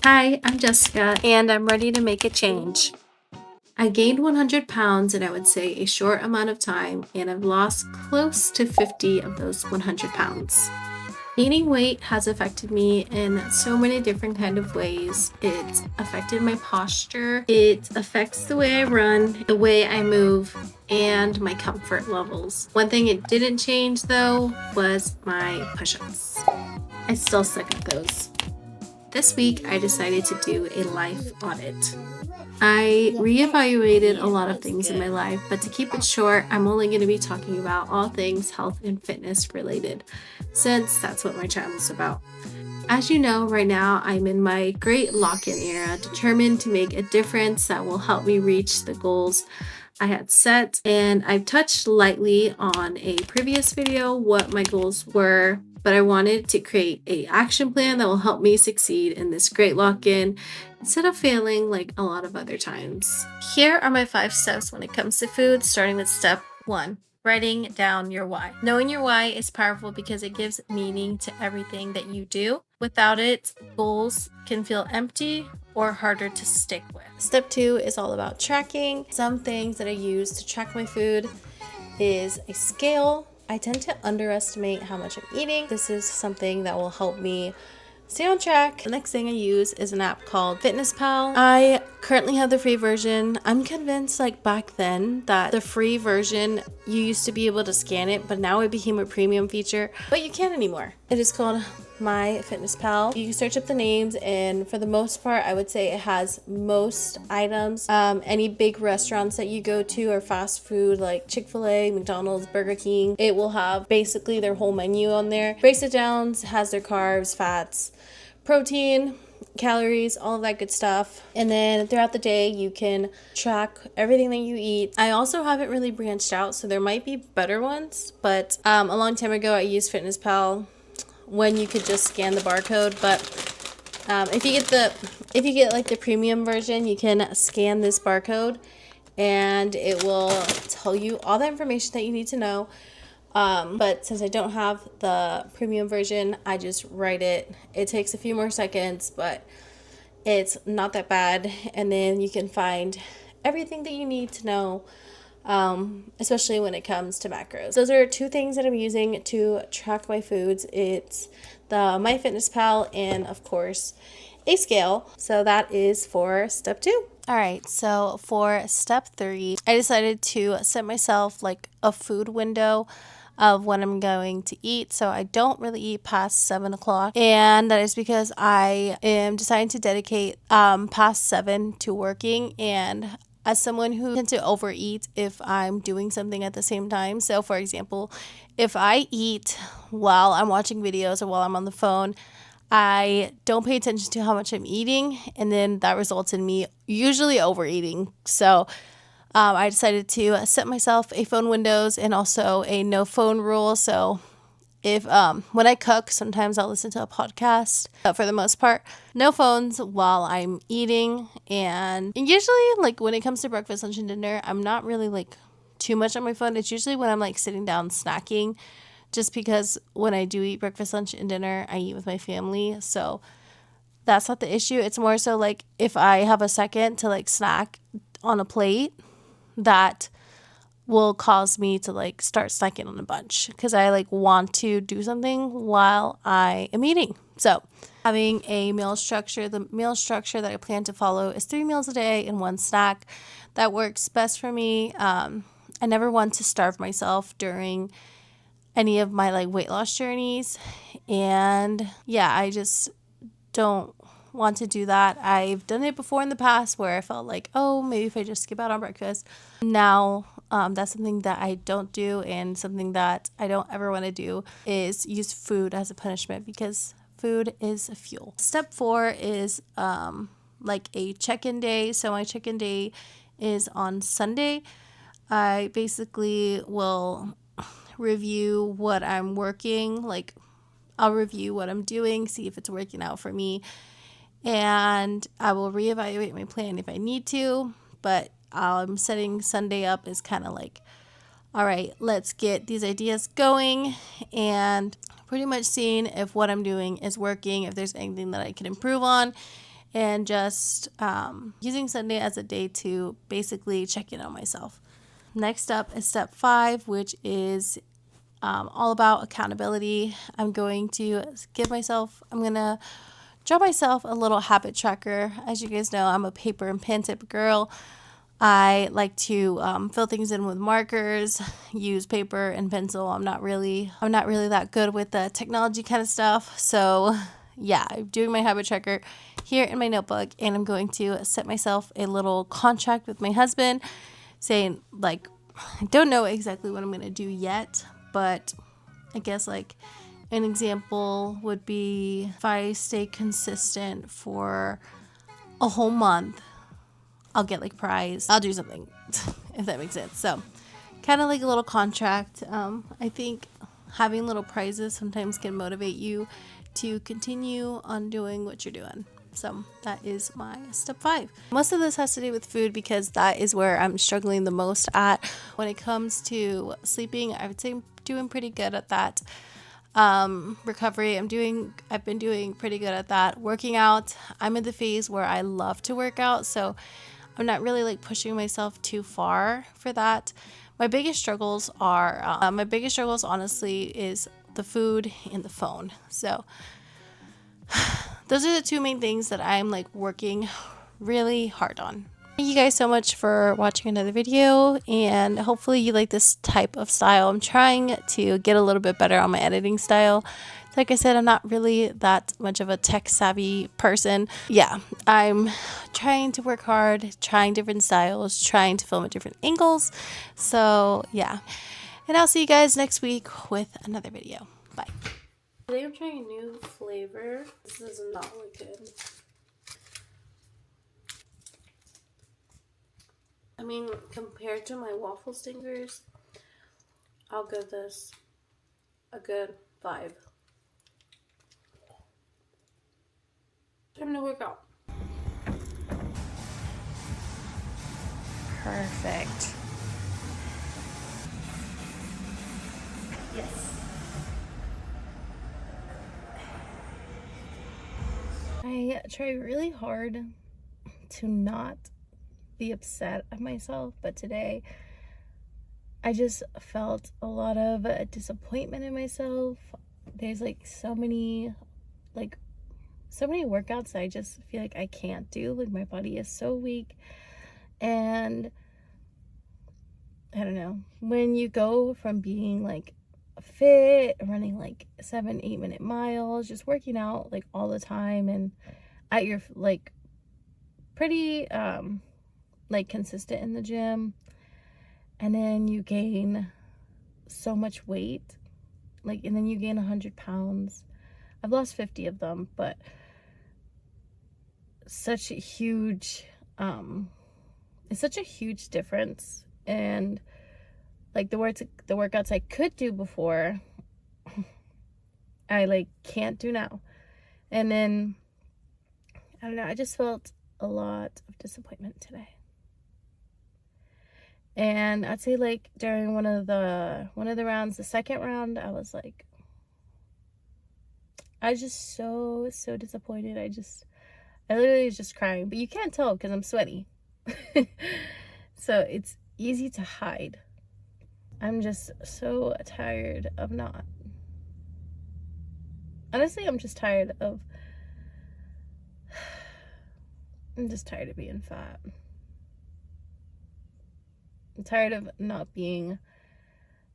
Hi, I'm Jessica, and I'm ready to make a change. I gained 100 pounds in I would say a short amount of time, and I've lost close to 50 of those 100 pounds. Gaining weight has affected me in so many different kind of ways. It's affected my posture, it affects the way I run, the way I move, and my comfort levels. One thing it didn't change though was my push-ups. I still suck at those. This week, I decided to do a life audit. I reevaluated a lot of things in my life, but to keep it short, I'm only going to be talking about all things health and fitness related, since that's what my channel is about. As you know, right now I'm in my great lock-in era, determined to make a difference that will help me reach the goals I had set, and I've touched lightly on a previous video what my goals were, but I wanted to create a action plan that will help me succeed in this great lock-in instead of failing like a lot of other times. Here are my 5 steps when it comes to food, starting with step 1. Writing down your why. Knowing your why is powerful because it gives meaning to everything that you do. Without it, goals can feel empty or harder to stick with. Step 2 is all about tracking. Some things that I use to track my food is a scale. I tend to underestimate how much I'm eating. This is something that will help me stay on track. The next thing I use is an app called FitnessPal. I currently have the free version. I'm convinced like back then that the free version, you used to be able to scan it, but now it became a premium feature, but you can't anymore. It is called MyFitnessPal. You can search up the names, and for the most part, I would say it has most items. Any big restaurants that you go to or fast food like Chick-fil-A, McDonald's, Burger King, it will have basically their whole menu on there. Breaks it down, has their carbs, fats, protein, calories, all of that good stuff. And then throughout the day you can track everything that you eat. I also haven't really branched out, so there might be better ones, but a long time ago I used FitnessPal when you could just scan the barcode. But if you get like the premium version, you can scan this barcode and it will tell you all the information that you need to know. But since I don't have the premium version, I just write it. It takes a few more seconds, but it's not that bad. And then you can find everything that you need to know, especially when it comes to macros. Those are 2 things that I'm using to track my foods. It's the MyFitnessPal and of course a scale. So that is for step 2. All right, so for step 3, I decided to set myself like a food window of when I'm going to eat. So I don't really eat past 7 o'clock. And that is because I am deciding to dedicate past 7 to working. And as someone who tends to overeat if I'm doing something at the same time. So for example, if I eat while I'm watching videos or while I'm on the phone, I don't pay attention to how much I'm eating, and then that results in me usually overeating. So I decided to set myself a phone windows and also a no phone rule. So if when I cook, sometimes I'll listen to a podcast, but for the most part, no phones while I'm eating. And usually like when it comes to breakfast, lunch, and dinner, I'm not really like too much on my phone. It's usually when I'm like sitting down snacking, just because when I do eat breakfast, lunch, and dinner, I eat with my family. So that's not the issue. It's more so like if I have a second to like snack on a plate, that will cause me to like start snacking on a bunch because I like want to do something while I am eating. So having a meal structure, the meal structure that I plan to follow is 3 meals a day and 1 snack. That works best for me. I never want to starve myself during any of my like weight loss journeys, and yeah, I just don't want to do that. I've done it before in the past where I felt like, oh, maybe if I just skip out on breakfast. Now that's something that I don't do, and something that I don't ever want to do is use food as a punishment, because food is a fuel. Step 4 is like a check-in day. So my check-in day is on Sunday. I basically will review what I'm working, like I'll review what I'm doing, see if it's working out for me, and I will reevaluate my plan if I need to. But I'm setting Sunday up as kind of like, all right, let's get these ideas going and pretty much seeing if what I'm doing is working, if there's anything that I can improve on, and just using Sunday as a day to basically check in on myself. Next up is step 5, which is all about accountability. I'm going to draw myself a little habit tracker. As you guys know, I'm a paper and pen type of girl. I like to fill things in with markers, use paper and pencil. I'm not really that good with the technology kind of stuff. So yeah, I'm doing my habit tracker here in my notebook, and I'm going to set myself a little contract with my husband saying, like, I don't know exactly what I'm going to do yet, but I guess like an example would be if I stay consistent for a whole month, I'll get like a prize. I'll do something, if that makes sense. So kind of like a little contract. I think having little prizes sometimes can motivate you to continue on doing what you're doing. So that is my step 5. Most of this has to do with food because that is where I'm struggling the most at. When it comes to sleeping, I would say I'm doing pretty good at that. Recovery, I've been doing pretty good at that. Working out, I'm in the phase where I love to work out, so I'm not really like pushing myself too far for that. My biggest struggles honestly is the food and the phone. So those are the 2 main things that I'm like working really hard on. Thank you guys so much for watching another video, and hopefully you like this type of style. I'm trying to get a little bit better on my editing style. Like I said, I'm not really that much of a tech savvy person. Yeah, I'm trying to work hard, trying different styles, trying to film at different angles. So yeah, and I'll see you guys next week with another video. Bye. Today I'm trying a new flavor. This does not look good. I mean, compared to my waffle stingers, I'll give this a good 5. Time to work out. Perfect. Yes. I try really hard to not be upset at myself, but today I just felt a lot of disappointment in myself. There's like so many workouts I just feel like I can't do. Like my body is so weak, and I don't know, when you go from being like fit, running like 7-8 minute miles, just working out like all the time and at your like pretty like consistent in the gym, and then you gain so much weight, like, and then you gain 100 pounds. I've lost 50 of them, but such a huge it's such a huge difference. And like the workouts I could do before, I like can't do now. And then I don't know, I just felt a lot of disappointment today. And I'd say like during one of the rounds, the second round, I was just so disappointed. I literally was just crying, but you can't tell because I'm sweaty. So it's easy to hide. I'm just so tired of not. Honestly, I'm just tired of being fat. I'm tired of not being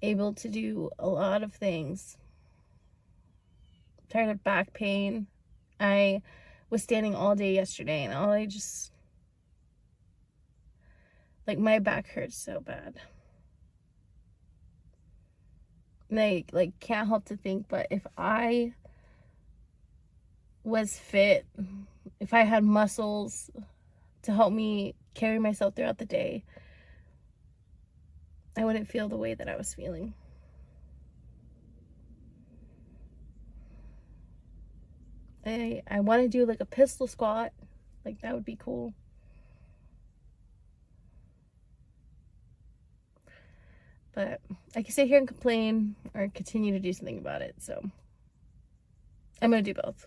able to do a lot of things. I'm tired of back pain. I was standing all day yesterday, and like my back hurts so bad. And I like can't help to think, but if I was fit, if I had muscles to help me carry myself throughout the day, I wouldn't feel the way that I was feeling. I want to do like a pistol squat. Like that would be cool. But I can sit here and complain or continue to do something about it. So I'm going to do both.